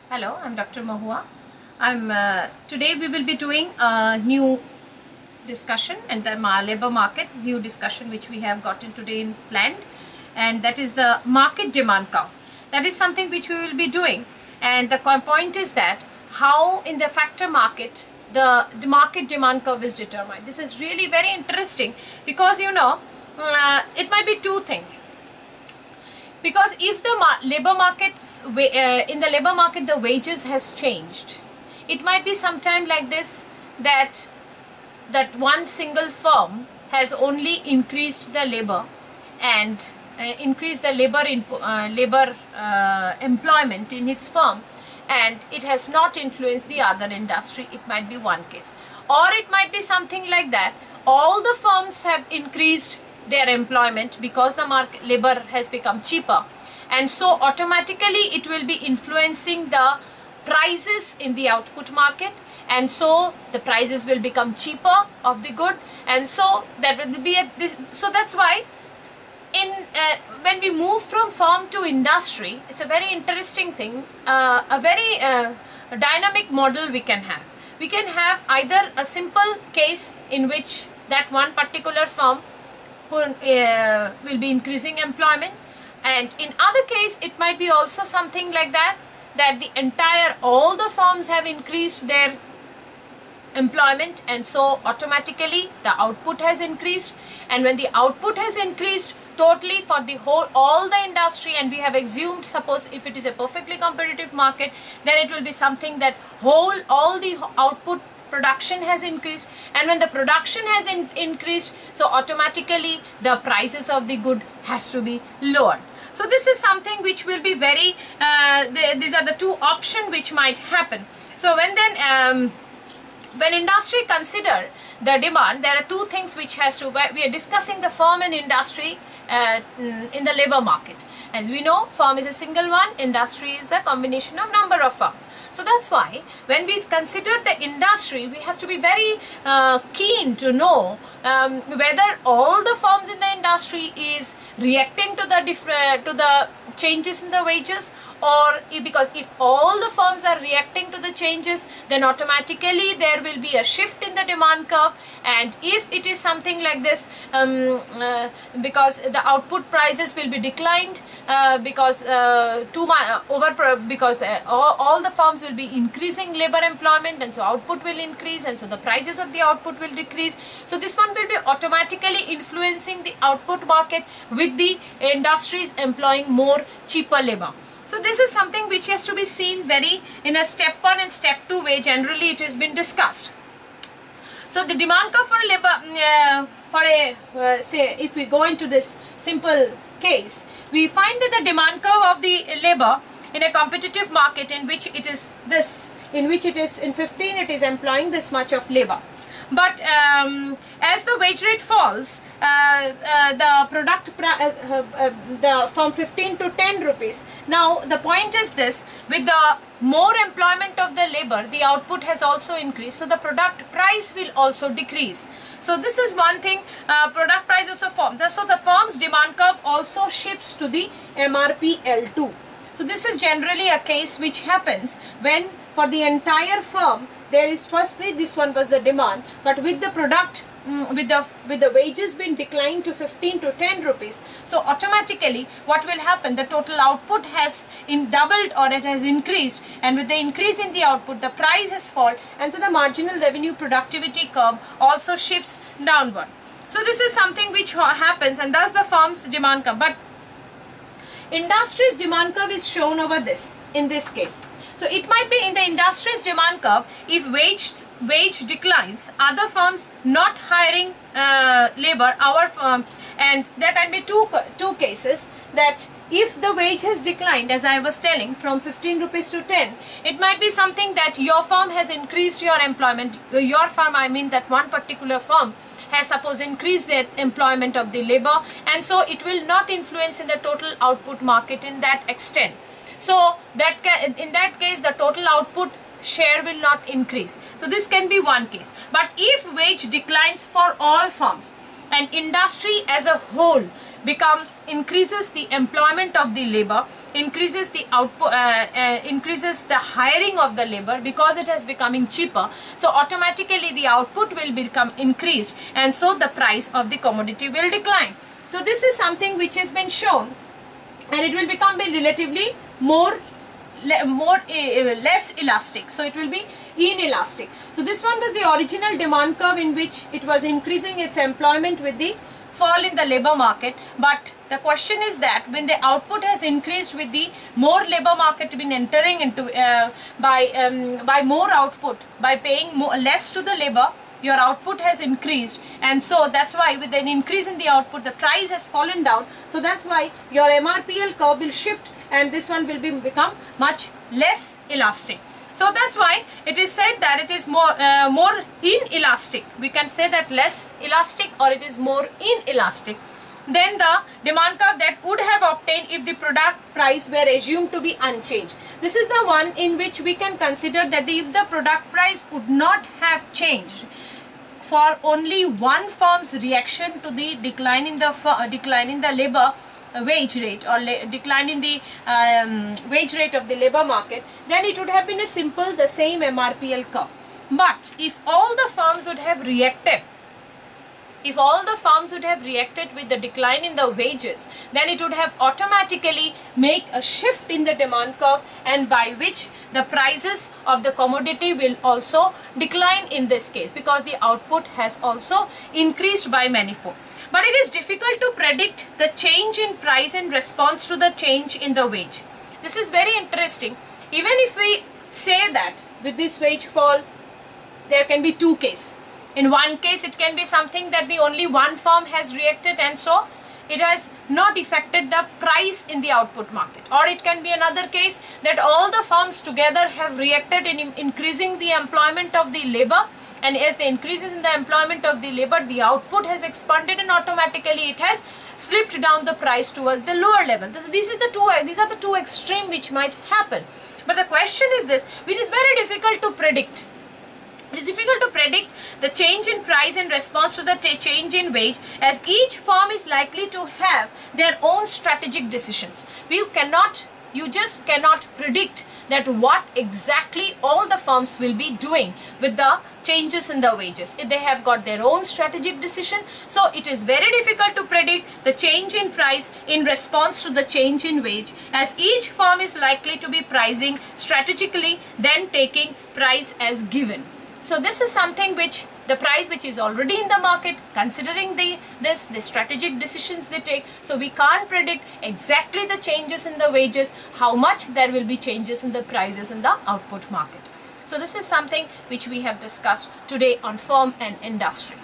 Hello, I'm Dr. Mahua. Today we will be doing a new discussion and the labor market new discussion which we have gotten today in planned, and that is the market demand curve. That is something which we will be doing, and the point is that how in the factor market the market demand curve is determined. This is really very interesting because it might be two things. Because if the labor markets in the labor market the wages has changed, it might be sometime like this, that one single firm has only increased the labor and increased the labor employment in its firm, and it has not influenced the other industry. It might be one case, or it might be something like that all the firms have increased their employment because the labor has become cheaper, and so automatically it will be influencing the prices in the output market, and so the prices will become cheaper of the good, and so that will be so that's why when we move from firm to industry, it's a very interesting thing, a very dynamic model we can have. We can have either a simple case in which that one particular firm will be increasing employment, and in other case it might be also something like that all the firms have increased their employment, and so automatically the output has increased, and when the output has increased totally for the all the industry, and we have assumed, suppose if it is a perfectly competitive market, then it will be something that all the output production has increased, and when the production has increased, so automatically the prices of the good has to be lowered. So this is something which will be very these are the two options which might happen. So when industry consider the demand, there are two things which has to, we are discussing the firm and industry in the labor market. As we know, firm is a single one, industry is the combination of number of firms. So that's why when we consider the industry, we have to be very keen to know whether all the firms in the industry is reacting to the changes in the wages, or because if all the firms are reacting to the changes, then automatically there will be a shift in the demand curve, and if it is something like this, because the output prices will be declined because all the firms will be increasing labor employment, and so output will increase, and so the prices of the output will decrease. So this one will be automatically influencing the output market with the industries employing more cheaper labor. So this is something which has to be seen very in a step 1 and step 2 way. Generally it has been discussed. So the demand curve for labor, say if we go into this simple case, we find that the demand curve of the labor in a competitive market in which it is in 15 it is employing this much of labor. But as the wage rate falls, from 15 to 10 rupees. Now the point is this: with the more employment of the labor, the output has also increased, so the product price will also decrease. So this is one thing, product prices of firm. So the firm's demand curve also shifts to the MRP L2. So this is generally a case which happens when for the entire firm there is, firstly this one was the demand, but with the product with the wages being declined to 15 to 10 rupees, so automatically what will happen, the total output has doubled or it has increased, and with the increase in the output the price has fallen, and so the marginal revenue productivity curve also shifts downward. So this is something which happens, and thus the firm's demand curve. But industry's demand curve is shown over this in this case. So it might be in the industry's demand curve, if wage declines, other firms not hiring labor, our firm, and there can be two cases, that if the wage has declined, as I was telling, from 15 rupees to 10, it might be something that your firm has increased your employment. Your firm, I mean that one particular firm, has suppose increased their employment of the labor, and so it will not influence in the total output market in that extent. So that in that case the total output share will not increase. So this can be one case. But if wage declines for all firms, and industry as a whole increases the employment of the labor, increases the output, increases the hiring of the labor because it is becoming cheaper, so automatically the output will become increased, and so the price of the commodity will decline. So this is something which has been shown, and it will become relatively less elastic, so it will be inelastic. So this one was the original demand curve in which it was increasing its employment with the fall in the labor market. But the question is that when the output has increased with the more labor market been entering into by more output, by paying less to the labor, your output has increased, and so that's why with an increase in the output the price has fallen down. So that's why your MRPL curve will shift, and this one will become much less elastic. So that's why it is said that it is more inelastic. We can say that less elastic, or it is more inelastic than the demand curve that would have obtained if the product price were assumed to be unchanged. This is the one in which we can consider that if the product price would not have changed for only one firm's reaction to the decline in the labor wage rate, or decline in the wage rate of the labor market, then it would have been the same MRPL curve. But if all the firms would have reacted, with the decline in the wages, then it would have automatically make a shift in the demand curve, and by which the prices of the commodity will also decline in this case, because the output has also increased by manifold. But it is difficult to predict the change in price in response to the change in the wage. This is very interesting. Even if we say that with this wage fall, there can be two cases. In one case, it can be something that the only one firm has reacted, and so it has not affected the price in the output market. Or it can be another case that all the firms together have reacted in increasing the employment of the labor, and as the increases in the employment of the labor, the output has expanded, and automatically it has slipped down the price towards the lower level. These are the two extremes which might happen. But the question is this, which is very difficult to predict. It is difficult to predict the change in price in response to the change in wage, as each firm is likely to have their own strategic decisions. You just cannot predict that what exactly all the firms will be doing with the changes in the wages. If they have got their own strategic decision, so it is very difficult to predict the change in price in response to the change in wage, as each firm is likely to be pricing strategically, then taking price as given. So this is something which the price which is already in the market, considering the strategic decisions they take. So we can't predict exactly the changes in the wages, how much there will be changes in the prices in the output market. So this is something which we have discussed today on firm and industry.